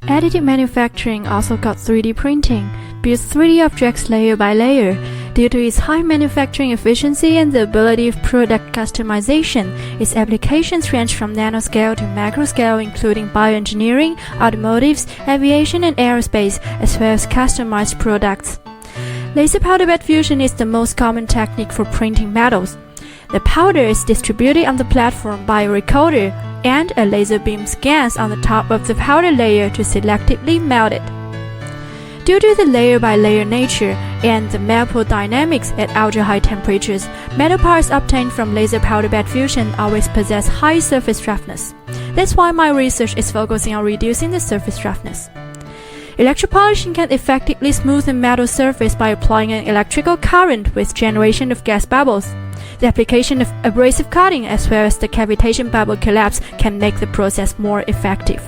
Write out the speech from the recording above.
Additive manufacturing, also called 3D printing, builds 3D objects layer by layer. Due to its high manufacturing efficiency and the ability of product customization, its applications range from nanoscale to macroscale, including bioengineering, automotives, aviation, and aerospace, as well as customized products. Laser powder bed fusion is the most common technique for printing metals. The powder is distributed on the platform by a recorder, and a laser beam scans on the top of the powder layer to selectively melt it. Due to the layer-by-layer nature and the metal dynamics at ultra-high temperatures, metal parts obtained from laser powder bed fusion always possess high surface roughness. That's why my research is focusing on reducing the surface roughness. Electropolishing can effectively smooth the metal surface by applying an electrical current with generation of gas bubbles. The application of abrasive cutting as well as the cavitation bubble collapse can make the process more effective.